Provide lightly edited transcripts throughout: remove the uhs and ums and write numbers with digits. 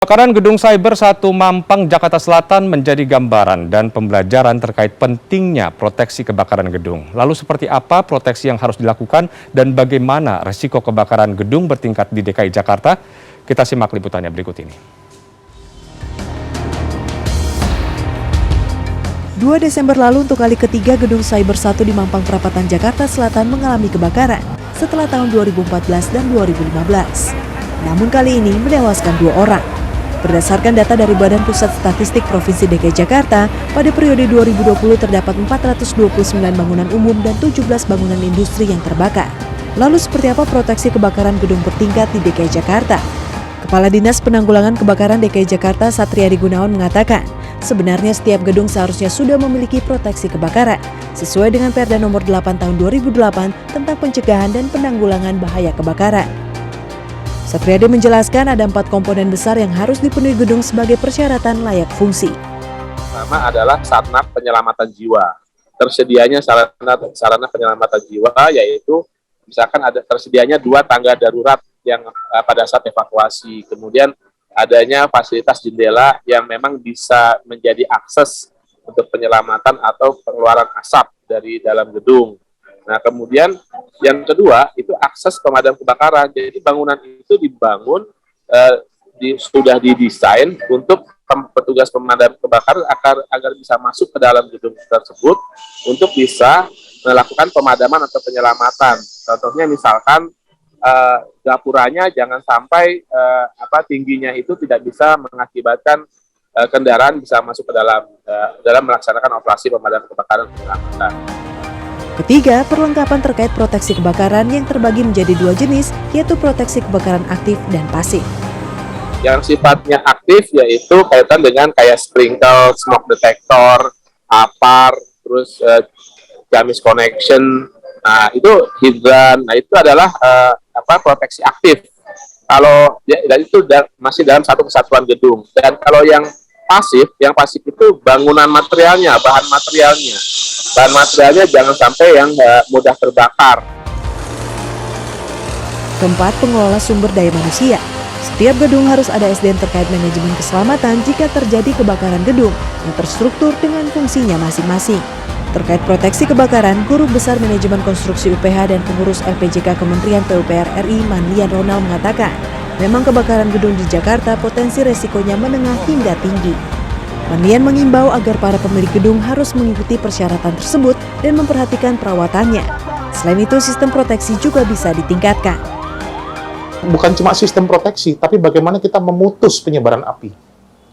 Kebakaran Gedung Cyber 1 Mampang, Jakarta Selatan menjadi gambaran dan pembelajaran terkait pentingnya proteksi kebakaran gedung. Lalu seperti apa proteksi yang harus dilakukan dan bagaimana resiko kebakaran gedung bertingkat di DKI Jakarta? Kita simak liputannya berikut ini. 2 Desember lalu untuk kali ketiga Gedung Cyber 1 di Mampang Perapatan, Jakarta Selatan mengalami kebakaran setelah tahun 2014 dan 2015. Namun kali ini menewaskan 2 orang. Berdasarkan data dari Badan Pusat Statistik Provinsi DKI Jakarta, pada periode 2020 terdapat 429 bangunan umum dan 17 bangunan industri yang terbakar. Lalu seperti apa proteksi kebakaran gedung bertingkat di DKI Jakarta? Kepala Dinas Penanggulangan Kebakaran DKI Jakarta Satriadi Gunawan mengatakan, sebenarnya setiap gedung seharusnya sudah memiliki proteksi kebakaran, sesuai dengan Perda Nomor 8 Tahun 2008 tentang pencegahan dan penanggulangan bahaya kebakaran. Satriadi menjelaskan ada 4 komponen besar yang harus dipenuhi gedung sebagai persyaratan layak fungsi. Pertama adalah sarana penyelamatan jiwa. Tersedianya sarana penyelamatan jiwa yaitu misalkan ada tersedianya 2 tangga darurat yang pada saat evakuasi. Kemudian adanya fasilitas jendela yang memang bisa menjadi akses untuk penyelamatan atau pengeluaran asap dari dalam gedung. Nah, kemudian yang kedua itu akses pemadam kebakaran. Jadi bangunan itu dibangun sudah didesain untuk petugas pemadam kebakaran agar bisa masuk ke dalam gedung tersebut untuk bisa melakukan pemadaman atau penyelamatan. Contohnya misalkan gapuranya jangan sampai tingginya itu tidak bisa mengakibatkan kendaraan bisa masuk ke dalam melaksanakan operasi pemadam kebakaran dan penyelamatan. Ketiga, perlengkapan terkait proteksi kebakaran yang terbagi menjadi 2 jenis, yaitu proteksi kebakaran aktif dan pasif. Yang sifatnya aktif yaitu kaitan dengan kayak sprinkle, smoke detector, APAR, terus gamis connection. Nah, itu hidran. Nah, itu adalah proteksi aktif. Kalau dan itu masih dalam satu kesatuan gedung. Dan kalau yang pasif itu bangunan materialnya, bahan materialnya. Bahan materialnya jangan sampai yang mudah terbakar. Keempat, pengelola sumber daya manusia. Setiap gedung harus ada SDM terkait manajemen keselamatan jika terjadi kebakaran gedung yang terstruktur dengan fungsinya masing-masing. Terkait proteksi kebakaran, Guru Besar Manajemen Konstruksi UPH dan pengurus LPJK Kementerian PUPR RI Manlian Ronald mengatakan, memang kebakaran gedung di Jakarta potensi resikonya menengah hingga tinggi. Manlian mengimbau agar para pemilik gedung harus mengikuti persyaratan tersebut dan memperhatikan perawatannya. Selain itu, sistem proteksi juga bisa ditingkatkan. Bukan cuma sistem proteksi, tapi bagaimana kita memutus penyebaran api.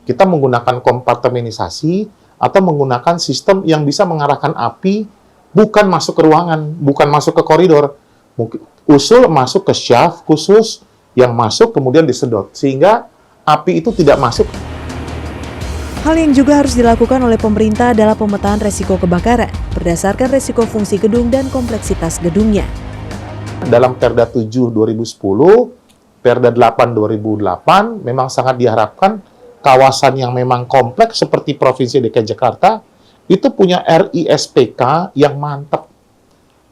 Kita menggunakan kompartemenisasi atau menggunakan sistem yang bisa mengarahkan api bukan masuk ke ruangan, bukan masuk ke koridor. Usul masuk ke shaft khusus yang masuk kemudian disedot, sehingga api itu tidak masuk. Hal yang juga harus dilakukan oleh pemerintah adalah pemetaan resiko kebakaran berdasarkan resiko fungsi gedung dan kompleksitas gedungnya. Dalam Perda 7 2010, Perda 8 2008 memang sangat diharapkan kawasan yang memang kompleks seperti Provinsi DKI Jakarta itu punya RISPK yang mantap.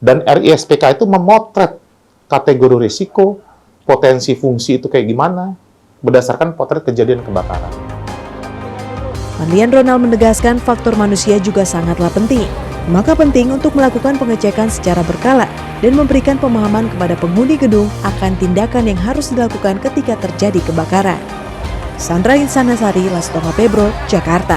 Dan RISPK itu memotret kategori risiko, potensi fungsi itu kayak gimana, berdasarkan potret kejadian kebakaran. Manlian Ronald menegaskan faktor manusia juga sangatlah penting. Maka penting untuk melakukan pengecekan secara berkala dan memberikan pemahaman kepada penghuni gedung akan tindakan yang harus dilakukan ketika terjadi kebakaran. Sandra Insanasari, Lastonga Pebro, Jakarta.